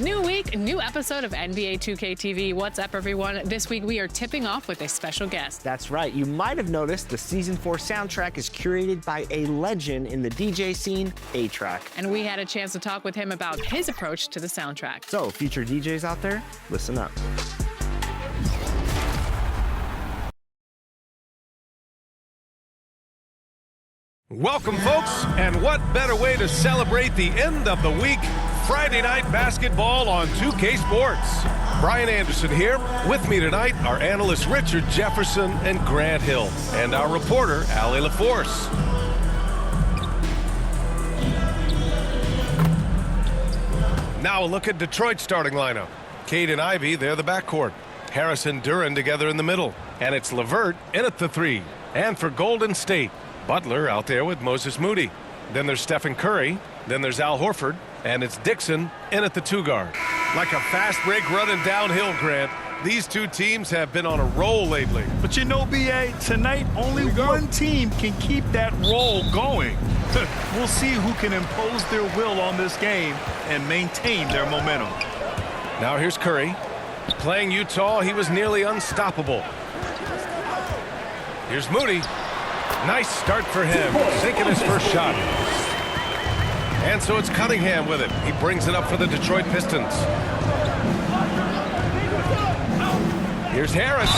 New week, new episode of NBA 2K TV. What's up, everyone? This week, we are tipping off with a special guest. That's right. You might have noticed the Season 4 soundtrack is curated by a legend in the DJ scene, A-Track. And we had a chance to talk with him about his approach to the soundtrack. So, future DJs out there, listen up. Welcome, folks, and what better way to celebrate the end of the week? Friday night basketball on 2K Sports. Brian Anderson here. With me tonight are analysts Richard Jefferson and Grant Hill, and our reporter, Allie LaForce. Now a look at Detroit's starting lineup. Cade and Ivy, they're the backcourt. Harris and Duren together in the middle. And it's LeVert in at the 3. And for Golden State, Butler out there with Moses Moody. Then there's Stephen Curry. Then there's Al Horford. And it's Dixon in at the 2 guard. Like a fast break running downhill, Grant. These two teams have been on a roll lately. But you know, B.A., tonight only one team can keep that roll going. We'll see who can impose their will on this game and maintain their momentum. Now here's Curry. Playing Utah, he was nearly unstoppable. Here's Moody. Nice start for him, sinking his first shot. And so it's Cunningham with it. He brings it up for the Detroit Pistons. Here's Harris.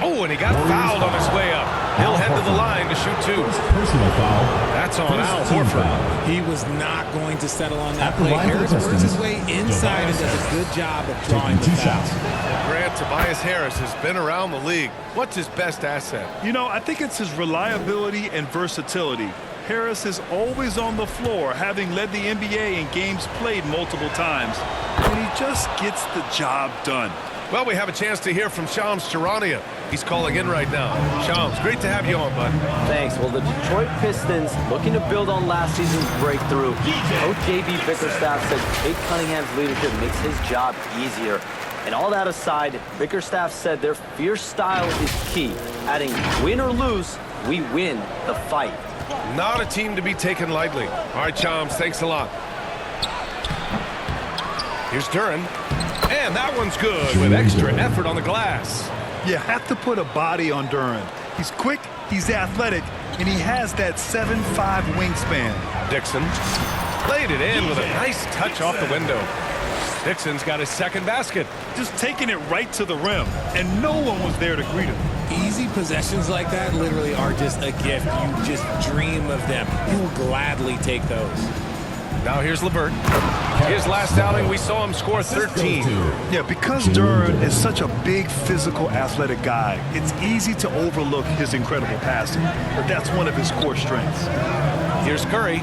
Oh, and he got fouled on his way up. He'll head to the line to shoot 2. Personal foul. That's on Al Horford. He was not going to settle on that play. Harris works his way inside and does a good job of drawing the foul. Grant, Tobias Harris has been around the league. What's his best asset? You know, I think it's his reliability and versatility. Harris is always on the floor, having led the NBA in games played multiple times. And he just gets the job done. Well, we have a chance to hear from Shams Charania. He's calling in right now. Shams, great to have you on, bud. Thanks. Well, the Detroit Pistons looking to build on last season's breakthrough. Coach J.B. Bickerstaff said Cade Cunningham's leadership makes his job easier. And all that aside, Bickerstaff said their fierce style is key, adding win or lose, we win the fight. Not a team to be taken lightly. All right, Shams, thanks a lot. Here's Duren. And that one's good with extra effort on the glass. You have to put a body on Duren. He's quick, he's athletic, and he has that 7'5" wingspan. Dixon played it in with a nice touch off the window. Dixon's got his second basket. Just taking it right to the rim, and no one was there to greet him. Easy possessions like that literally are just a gift. You just dream of them. You will gladly take those. Now here's LeVert. His last outing, we saw him score 13. Yeah, because Duren is such a big, physical, athletic guy, it's easy to overlook his incredible passing. But that's one of his core strengths. Here's Curry.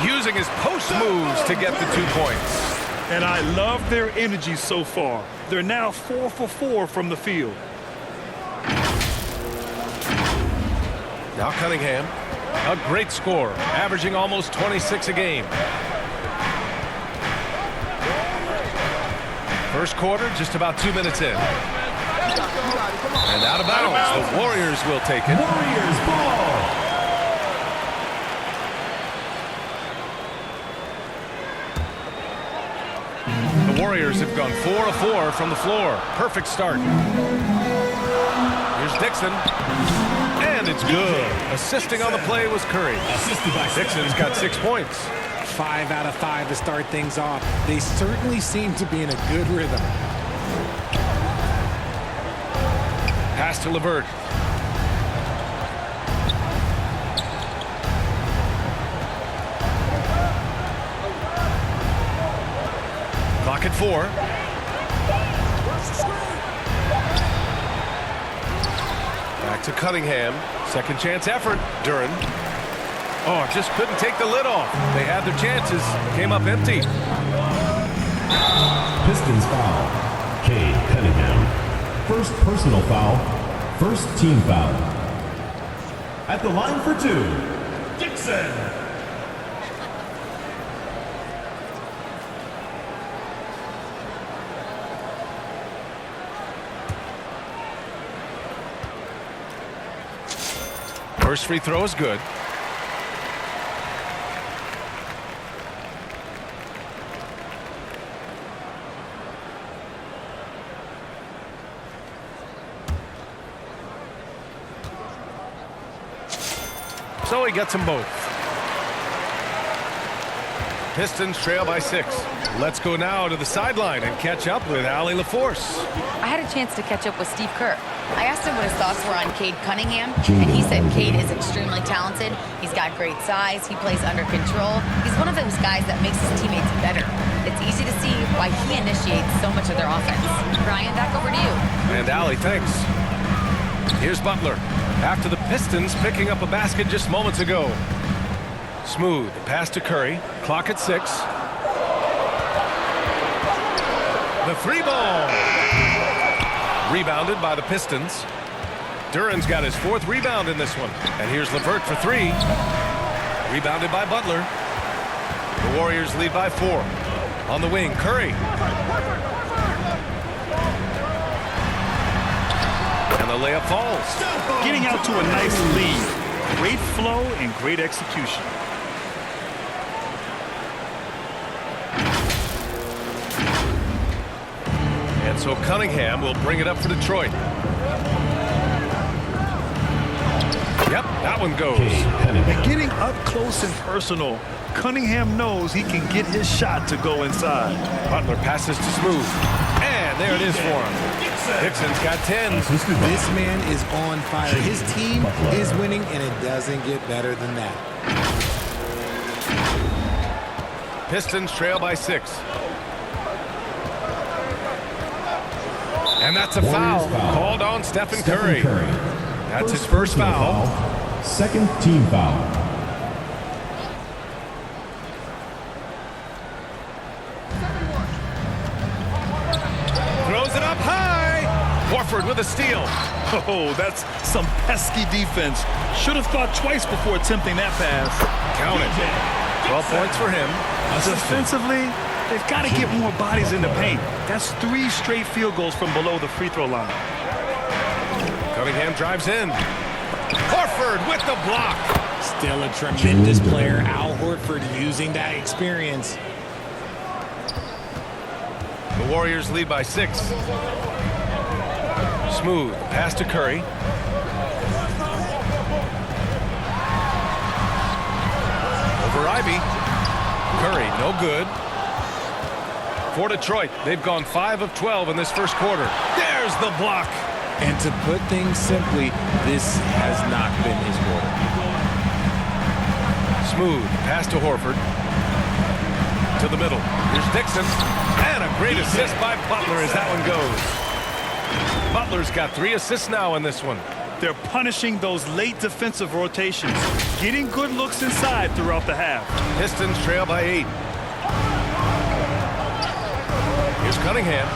Using his post moves to get the 2 points. And I love their energy so far. They're now 4 for 4 from the field. Now Cunningham. A great score, averaging almost 26 a game. First quarter, just about 2 minutes in. And out of bounds, the Warriors will take it. Warriors ball. The Warriors have gone 4 of 4 from the floor. Perfect start. Here's Dixon. And it's good. Assisting on the play was Curry. Dixon's got 6 points. 5 out of 5 to start things off. They certainly seem to be in a good rhythm. Pass to LeVert. Clock at 4. Back to Cunningham. Second chance effort. Duren. Oh, just couldn't take the lid off. They had their chances. Came up empty. Pistons foul. Cade Cunningham. First personal foul. First team foul. At the line for 2, Dixon. First free throw is good. so he gets them both. Pistons trail by 6. Let's go now to the sideline and catch up with Allie LaForce. I had a chance to catch up with Steve Kerr. I asked him what his thoughts were on Cade Cunningham, and he said Cade is extremely talented. He's got great size. He plays under control. He's one of those guys that makes his teammates better. It's easy to see why he initiates so much of their offense. Brian, back over to you. And Allie, thanks. Here's Butler. After the Pistons picking up a basket just moments ago. Smooth pass to Curry. Clock at 6. The 3-ball. Rebounded by the Pistons. Duran's got his 4th rebound in this one. And here's LeVert for 3. Rebounded by Butler. The Warriors lead by 4. On the wing, Curry. And the layup falls. Getting out to a nice lead. Great flow and great execution. And so Cunningham will bring it up for Detroit. Yep, that one goes. And getting up close and personal, Cunningham knows he can get his shot to go inside. Butler passes to Smooth. And there it is for him. Dixon's got 10. This man is on fire. His team is winning, and it doesn't get better than that. Pistons trail by 6. And that's a foul called on Stephen Curry. That's his first foul. Second team foul. Throws it up high. Horford with a steal. Oh, that's some pesky defense. Should have thought twice before attempting that pass. Count it. 12 points for him. Defensively, they've got to get more bodies in the paint. That's 3 straight field goals from below the free throw line. Cunningham drives in. Horford with the block. Still a tremendous player. Al Horford using that experience. The Warriors lead by 6. Smooth pass to Curry. Over Ivy. Curry, no good. For Detroit, they've gone 5 of 12 in this first quarter. There's the block. And to put things simply, this has not been his quarter. Smooth pass to Horford. To the middle. Here's Dixon. And a great assist by Butler as that one goes. Butler's got 3 assists now in this one. They're punishing those late defensive rotations, getting good looks inside throughout the half. Pistons trail by 8. Here's Cunningham.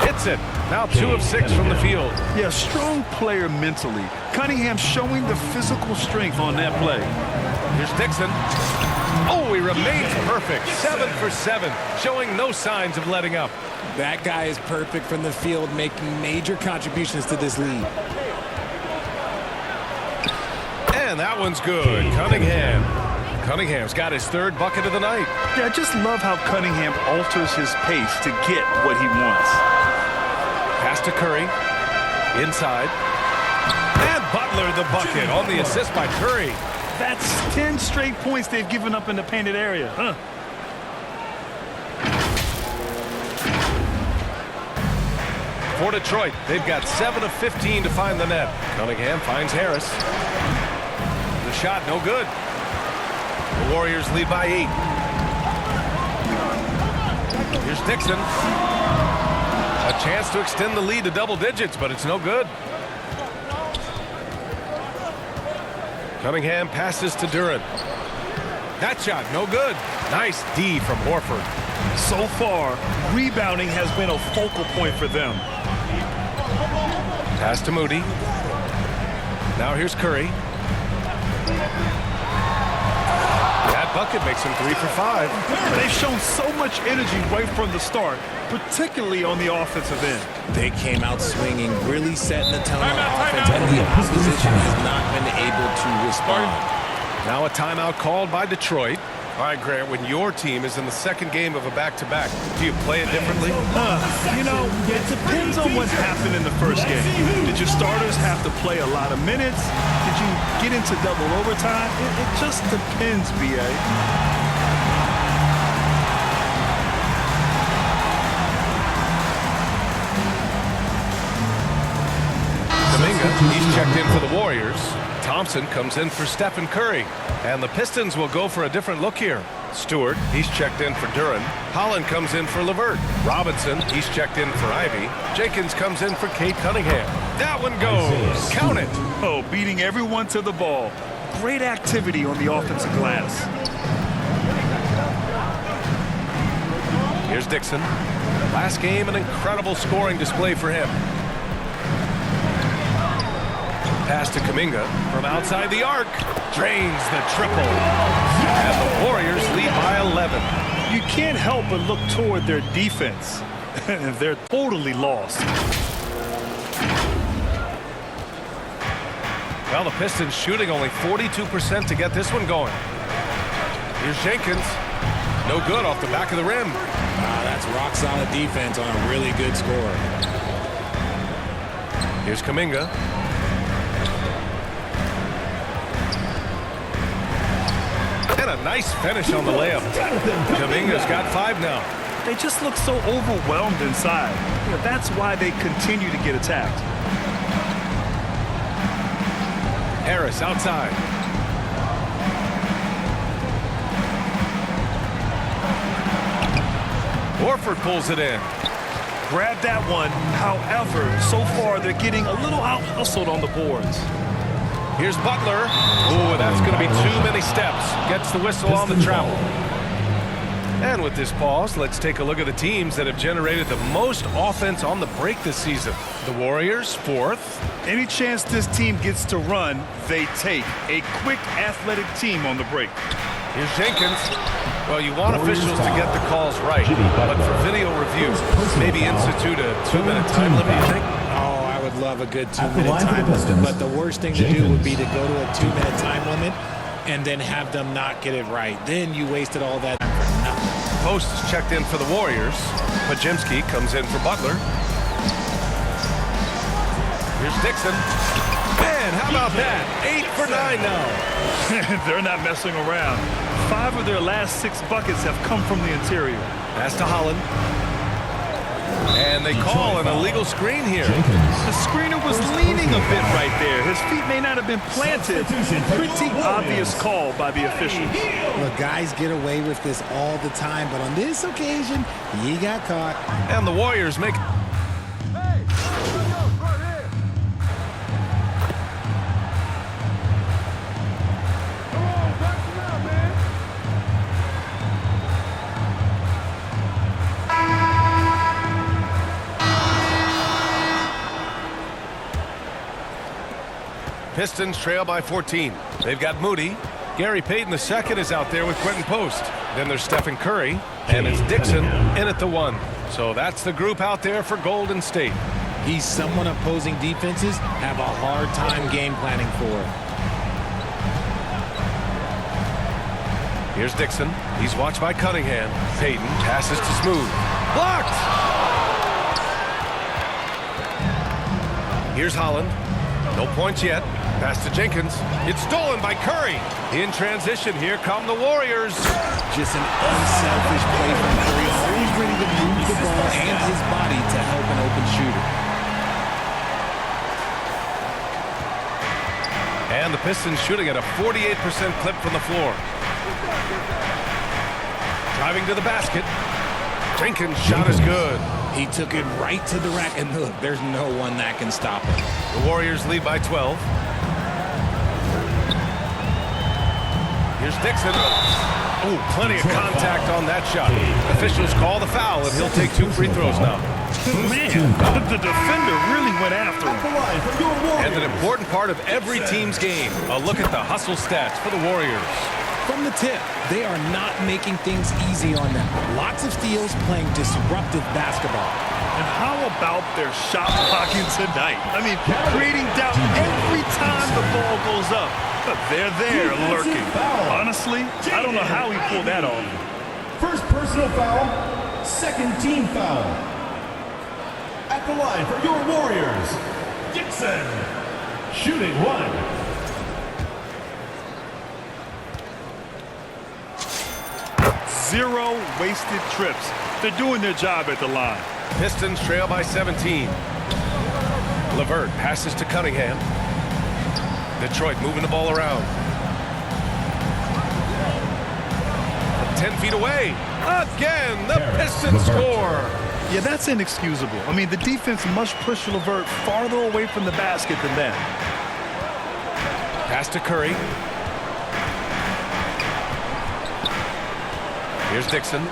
Hits it. Now 2 of 6 from the field. Yeah, strong player mentally. Cunningham showing the physical strength on that play. Here's Dixon. Oh, he remains perfect. 7 for 7, showing no signs of letting up. That guy is perfect from the field, making major contributions to this lead. And that one's good. Cunningham's got his 3rd bucket of the night. Yeah, I just love how Cunningham alters his pace to get what he wants. Pass to Curry. Inside. And Butler the bucket on the assist by Curry. That's 10 straight points they've given up in the painted area. For Detroit, they've got 7 of 15 to find the net. Cunningham finds Harris. The shot, no good. The Warriors lead by 8. Here's Dixon. A chance to extend the lead to double digits, but it's no good. Cunningham passes to Duran. That shot, no good. Nice D from Horford. So far, rebounding has been a focal point for them. Pass to Moody. Now here's Curry. That bucket makes him 3 for 5. They've shown so much energy right from the start, particularly on the offensive end. They came out swinging, really setting the tone on offense, and the opposition has not been able to respond. Now a timeout called by Detroit. All right, Grant, when your team is in the second game of a back-to-back, do you play it differently? You know, it depends on what happened in the first game. Did your starters have to play a lot of minutes? Did you get into double overtime? It just depends, B.A. He's checked in for the Warriors. Thompson comes in for Stephen Curry. And the Pistons will go for a different look here. Stewart, he's checked in for Duren. Holland comes in for LeVert. Robinson, he's checked in for Ivy. Jenkins comes in for Cade Cunningham. That one goes. Count it. Oh, beating everyone to the ball. Great activity on the offensive glass. Here's Dixon. Last game, an incredible scoring display for him. Pass to Kuminga from outside the arc. Drains the triple. And the Warriors lead by 11. You can't help but look toward their defense. They're totally lost. Well, the Pistons shooting only 42% to get this one going. Here's Jenkins. No good off the back of the rim. Wow, that's rock-solid defense on a really good score. Here's Kuminga. And a nice finish on the layup. Kuminga's got 5 now. They just look so overwhelmed inside. You know, that's why they continue to get attacked. Harris outside. Horford pulls it in. Grab that one. However, so far they're getting a little out-hustled on the boards. Here's Butler. Ooh, that's going to be too many steps. Gets the whistle on the travel. And with this pause, let's take a look at the teams that have generated the most offense on the break this season. The Warriors, 4th. Any chance this team gets to run, they take. A quick, athletic team on the break. Here's Jenkins. Well, you want officials to get the calls right, but for video review, maybe institute a 2-minute time limit, you think? Oh, I would love a good 2-minute time limit, but the worst thing to do would be to go to a 2-minute time limit and then have them not get it right. Then you wasted all that time for nothing. Post is checked in for the Warriors. Pajimski comes in for Butler. Here's Dixon. Man, how about that? 8 for 9 now. They're not messing around. 5 of their last 6 buckets have come from the interior. Pass to Holland. And they call an illegal screen here. The screener was leaning a bit right there. His feet may not have been planted. Pretty obvious call by the officials. Look, guys get away with this all the time, but on this occasion, he got caught. And the Warriors make... Pistons trail by 14. They've got Moody. Gary Payton II is out there with Quentin Post. Then there's Stephen Curry. And it's Dixon in at the 1. So that's the group out there for Golden State. He's someone opposing defenses have a hard time game planning for. Here's Dixon. He's watched by Cunningham. Payton passes to Smooth. Blocked! Here's Holland. No points yet. Pass to Jenkins. It's stolen by Curry. In transition, here come the Warriors. Just an unselfish play from Curry, always ready to move the ball and his body to help an open shooter. And the Pistons shooting at a 48% clip from the floor. Driving to the basket. Jenkins' shot is good. He took it right to the rack, and look, there's no one that can stop him. The Warriors lead by 12. Here's Dixon. Ooh, plenty of contact on that shot. Officials call the foul, and he'll take 2 free throws now. Man, the defender really went after him. And an important part of every team's game, a look at the hustle stats for the Warriors. From the tip, they are not making things easy on them. Lots of steals, playing disruptive basketball. And how about their shot blocking tonight? I mean, creating doubt every time the ball goes up. But they're there lurking. Honestly, I don't know how he pulled that off. First personal foul, second team foul. At the line for your Warriors, Dixon, shooting one. Zero wasted trips. They're doing their job at the line. Pistons trail by 17. LeVert passes to Cunningham. Detroit moving the ball around. 10 feet away. Again, the Pistons score. Yeah, that's inexcusable. I mean, the defense must push LeVert farther away from the basket than that. Pass to Curry. Here's Dixon.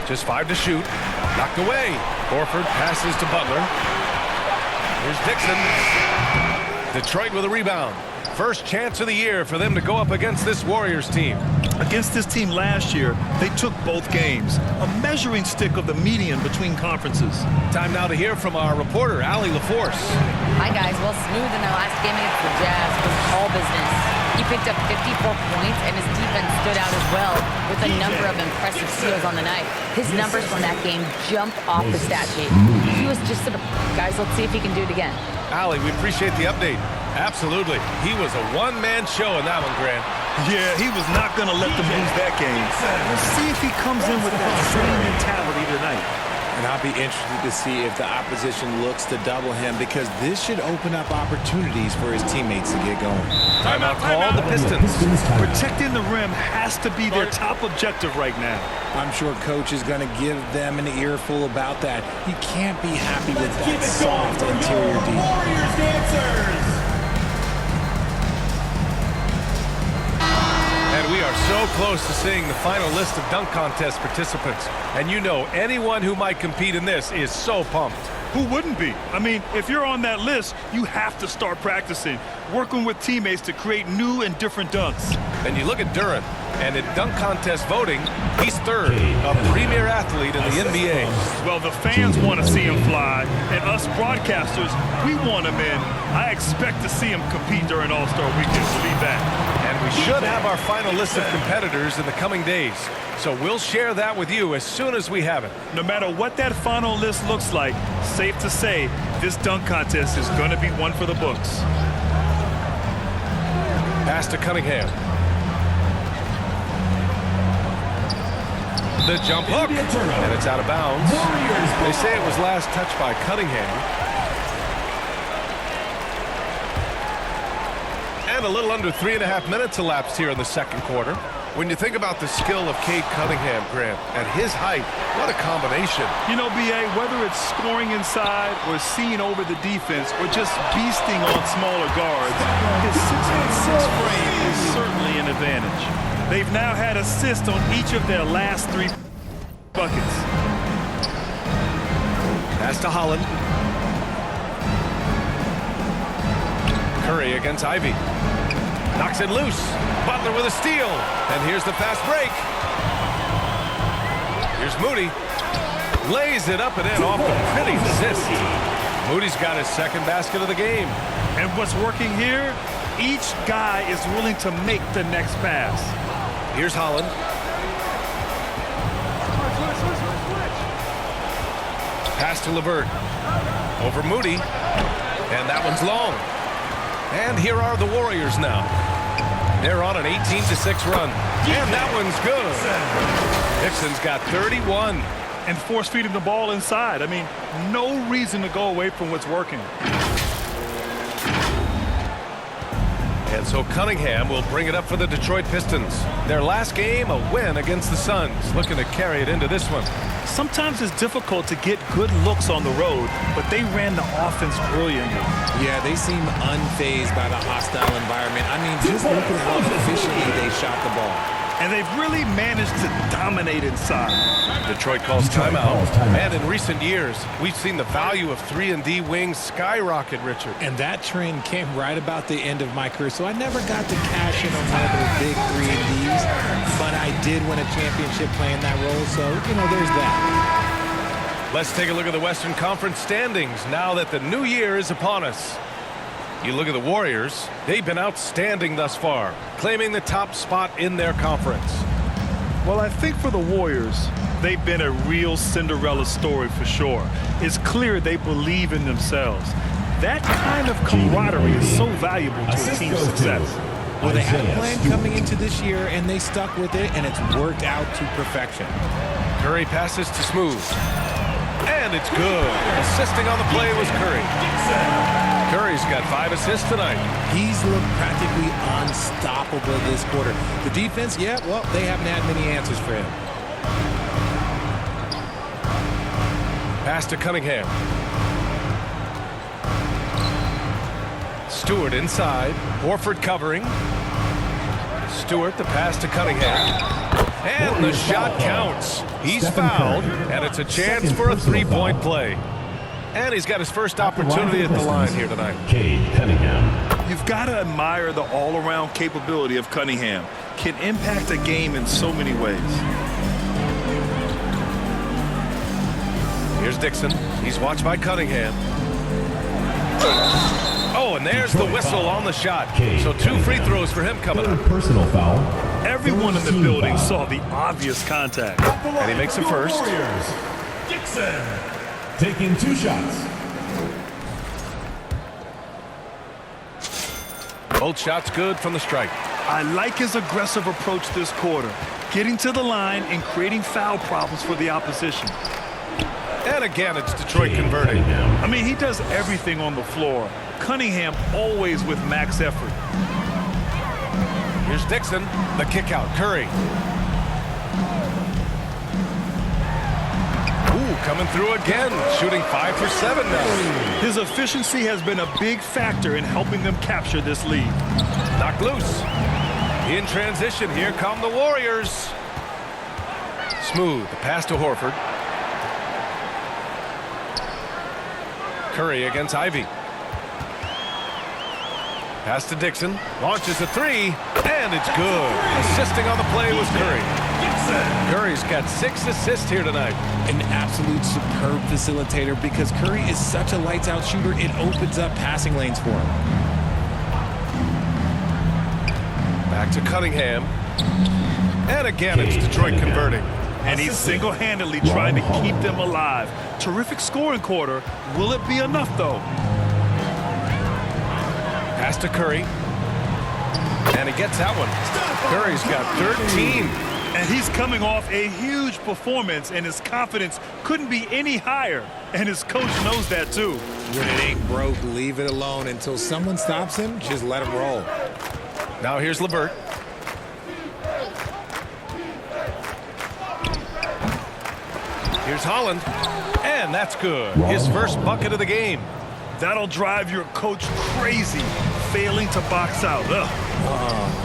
Just 5 to shoot. Knocked away. Horford passes to Butler. Here's Dixon. Detroit with a rebound. First chance of the year for them to go up against this Warriors team. Against this team last year, they took both games. A measuring stick of the median between conferences. Time now to hear from our reporter, Allie LaForce. Hi, guys. Well, Smooth in their last game against the Jazz was all business. He picked up 54 points, and his defense stood out as well with a number of impressive steals on the night. His numbers from that game jumped off the stat sheet. He was just sort of, guys, let's see if he can do it again. Allie, we appreciate the update. Absolutely. He was a one-man show in that one, Grant. Yeah, he was not going to let them lose that game. Let's see if he comes in with that same mentality tonight. And I'll be interested to see if the opposition looks to double him, because this should open up opportunities for his teammates to get going. Timeout called, the Pistons. Protecting the rim has to be their top objective right now. I'm sure coach is going to give them an earful about that. He can't be happy with that soft interior D. Warriors dancers. And we are so close to seeing the final list of dunk contest participants. And you know, anyone who might compete in this is so pumped. Who wouldn't be? I mean, if you're on that list, you have to start practicing, working with teammates to create new and different dunks. And you look at Durant, and in dunk contest voting, he's third, a premier athlete in the NBA. Well, the fans want to see him fly, and us broadcasters, we want him in. I expect to see him compete during All-Star Weekend, believe that. And we should have our final list of competitors in the coming days. So we'll share that with you as soon as we have it. No matter what that final list looks like, safe to say, this dunk contest is going to be one for the books. Pass to Cunningham. The jump hook, and it's out of bounds. They say it was last touched by Cunningham. And a little under 3.5 minutes elapsed here in the second quarter. When you think about the skill of Cade Cunningham, Grant, and his height, what a combination. You know, B.A., whether it's scoring inside or seeing over the defense or just beasting on smaller guards, his 6'6" frame is certainly an advantage. They've now had assists on each of their last 3 buckets. Pass to Holland. Curry against Ivy. Knocks it loose. Butler with a steal. And here's the fast break. Here's Moody. Lays it up and in off the pretty assist. Moody's got his second basket of the game. And what's working here? Each guy is willing to make the next pass. Here's Holland. Pass to LeVert. Over Moody. And that one's long. And here are the Warriors now. They're on an 18-6 run. And that one's good. Dixon's got 31. And force feeding the ball inside. I mean, no reason to go away from what's working. And so Cunningham will bring it up for the Detroit Pistons. Their last game, a win against the Suns, looking to carry it into this one. Sometimes it's difficult to get good looks on the road, but they ran the offense brilliantly. Yeah, they seem unfazed by the hostile environment. I mean, just look at how efficiently they shot the ball. and they've really managed to dominate inside. Detroit calls timeout. And in recent years, we've seen the value of 3-and-D wings skyrocket, Richard. And that trend came right about the end of my career, so I never got to cash in on one of those big 3-and-Ds, but I did win a championship playing that role, so, you know, there's that. Let's take a look at the Western Conference standings now that the new year is upon us. You look at the Warriors, they've been outstanding thus far, claiming the top spot in their conference. Well, I think for the Warriors, they've been a real Cinderella story for sure. It's clear they believe in themselves. That kind of camaraderie is so valuable to a team's success. Well, they had a plan coming into this year, and they stuck with it, and it's worked out to perfection. Curry passes to Smooth. And it's good. Assisting on the play was Curry. Curry's got 5 assists tonight. He's looked practically unstoppable this quarter. The defense, yeah, well, they haven't had many answers for him. Pass to Cunningham. Stewart inside. Horford covering. Stewart, the pass to Cunningham. And the shot counts. He's fouled, and it's a chance for a 3-point play. And he's got his first opportunity at the line here tonight. Cunningham. You've got to admire the all-around capability of Cunningham. Can impact a game in so many ways. Here's Dixon. He's watched by Cunningham. Oh, and there's the whistle on the shot. So 2 free throws for him coming up. Personal foul. Everyone in the building saw the obvious contact. And he makes it first. Dixon. Taking 2 shots. Both shots good from the strike. I like his aggressive approach this quarter, getting to the line and creating foul problems for the opposition. And again, it's Detroit converting. I mean, he does everything on the floor. Cunningham always with max effort. Here's Dixon, the kick out. Curry. Ooh, coming through again, shooting 5 for 7 now. His efficiency has been a big factor in helping them capture this lead. Knocked loose. In transition, here come the Warriors. Smooth, the pass to Horford. Curry against Ivy. Pass to Dixon, launches a 3, and it's good. Assisting on the play was Curry. Curry's got 6 assists here tonight. An absolute superb facilitator because Curry is such a lights-out shooter, it opens up passing lanes for him. Back to Cunningham. And again, it's Detroit converting. And he's single-handedly trying to keep them alive. Terrific scoring quarter. Will it be enough, though? Pass to Curry. And he gets that one. Curry's got 13. And he's coming off a huge performance, and his confidence couldn't be any higher. And his coach knows that, too. When it ain't broke, leave it alone. Until someone stops him, just let him roll. Now here's LeVert. Here's Holland. And that's good. His first bucket of the game. That'll drive your coach crazy, failing to box out.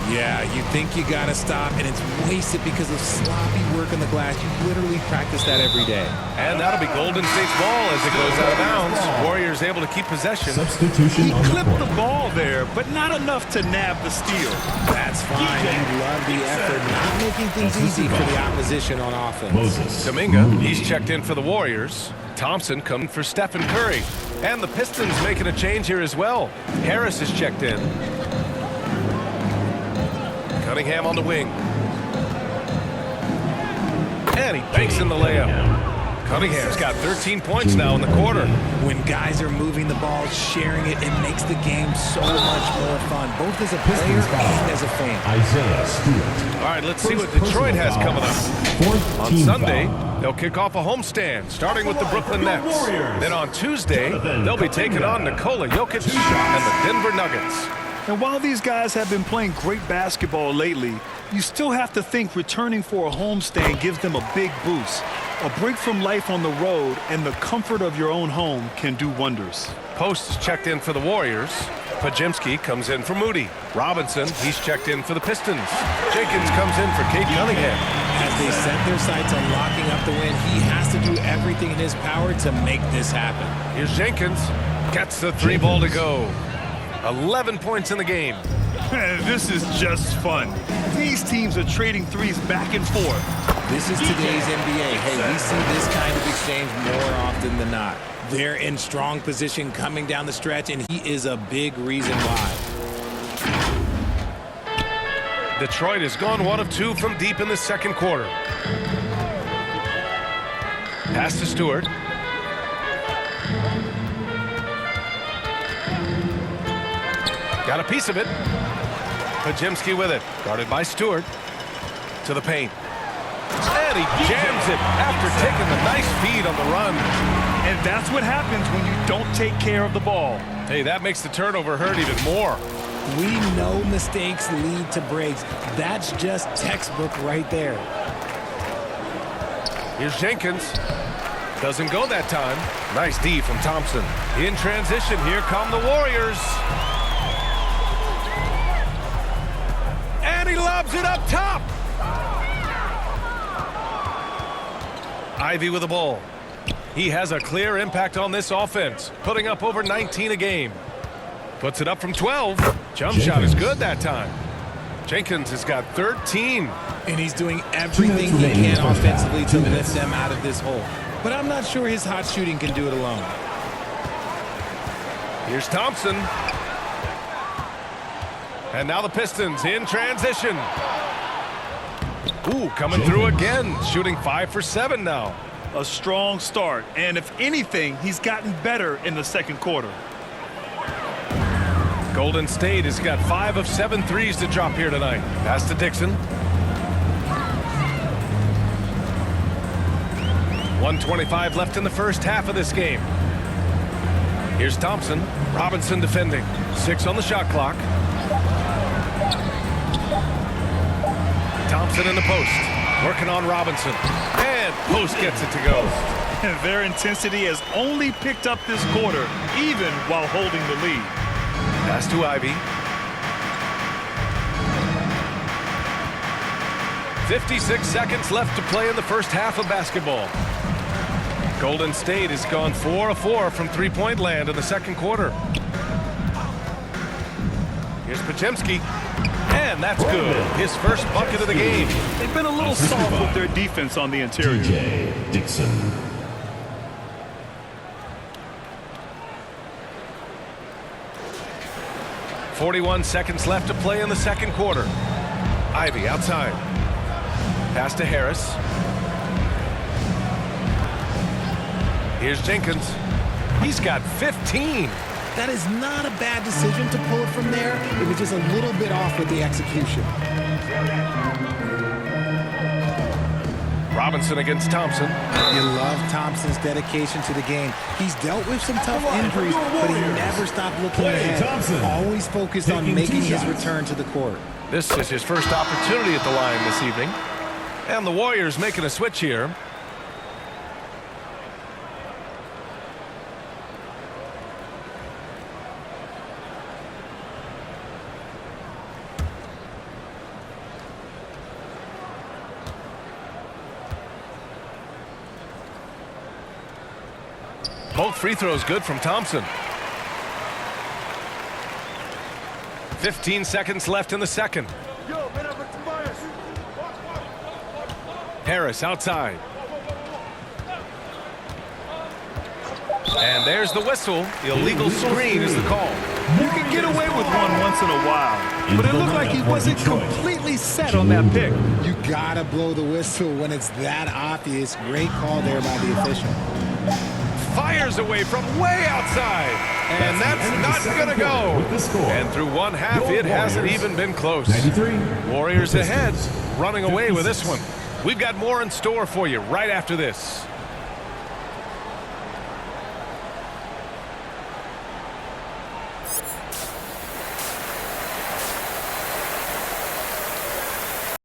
Yeah, you think you gotta stop, and it's wasted because of sloppy work on the glass. You literally practice that every day. And that'll be Golden State's ball as it goes out of bounds. Warriors able to keep possession. Substitution. He clipped the ball there, but not enough to nab the steal. That's fine. You love the effort, not making things easy for the opposition on offense. Kuminga, he's checked in for the Warriors. Thompson coming for Stephen Curry. And the Pistons making a change here as well. Harris is checked in. Cunningham on the wing. And he banks in the layup. Cunningham's got 13 points now in the quarter. When guys are moving the ball, sharing it, it makes the game so much more fun, both as a player and as a fan. Isaiah Stewart. All right, let's see what Detroit has coming up. On Sunday, they'll kick off a homestand, starting with the Brooklyn Nets. Then on Tuesday, they'll be taking on Nikola Jokic and the Denver Nuggets. And while these guys have been playing great basketball lately, you still have to think returning for a homestand gives them a big boost. A break from life on the road and the comfort of your own home can do wonders. Post is checked in for the Warriors. Pajemski comes in for Moody. Robinson, he's checked in for the Pistons. Jenkins comes in for Cade Cunningham. As they set their sights on locking up the win, he has to do everything in his power to make this happen. Here's Jenkins. Gets the 3 ball to go. 11 points in the game. This is just fun. These teams are trading threes back and forth. This is today's NBA. Hey, we see this kind of exchange more often than not. They're in strong position coming down the stretch, and he is a big reason why. Detroit has gone 1 of 2 from deep in the second quarter. Pass to Stewart. Got a piece of it. Pajemski with it. Guarded by Stewart. To the paint. And he jams it after taking a nice feed on the run. And that's what happens when you don't take care of the ball. Hey, that makes the turnover hurt even more. We know mistakes lead to breaks. That's just textbook right there. Here's Jenkins. Doesn't go that time. Nice D from Thompson. In transition, here come the Warriors. And he lobs it up top. Ivy with the ball. He has a clear impact on this offense, putting up over 19 a game. Puts it up from 12. Jump shot is good that time. Jenkins has got 13. And he's doing everything he can offensively to lift them out of this hole. But I'm not sure his hot shooting can do it alone. Here's Thompson. And now the Pistons in transition. Ooh, coming through again, shooting 5 for 7 now. A strong start, and if anything, he's gotten better in the second quarter. Golden State has got 5 of 7 threes to drop here tonight. Pass to Dixon. 1:25 left in the first half of this game. Here's Thompson. Robinson defending. 6 on the shot clock. Thompson in the post. Working on Robinson. And post gets it to go. And their intensity has only picked up this quarter, even while holding the lead. Pass to Ivy. 56 seconds left to play in the first half of basketball. Golden State has gone 4 of 4 from three-point land in the second quarter. Here's Pajemski. And that's good. His first bucket of the game. They've been a little soft with their defense on the interior. DJ Dixon. .41 seconds left to play in the second quarter. Ivy outside. Pass to Harris. Here's Jenkins. He's got 15. That is not a bad decision to pull it from there. It was just a little bit off with the execution. Robinson against Thompson. You love Thompson's dedication to the game. He's dealt with some tough injuries, but he never stopped looking ahead. Thompson. Always focused on making his return to the court. This is his first opportunity at the line this evening. And the Warriors making a switch here. Both free throws good from Thompson. 15 seconds left in the second. Harris outside. And there's the whistle. Illegal screen is the call. You can get away with one once in a while, but it looked like he wasn't completely set on that pick. You gotta blow the whistle when it's that obvious. Great call there by the official. Fires away from way outside. And that's not going to go. And through one half, it hasn't even been close. Warriors ahead, running away with this one. We've got more in store for you right after this.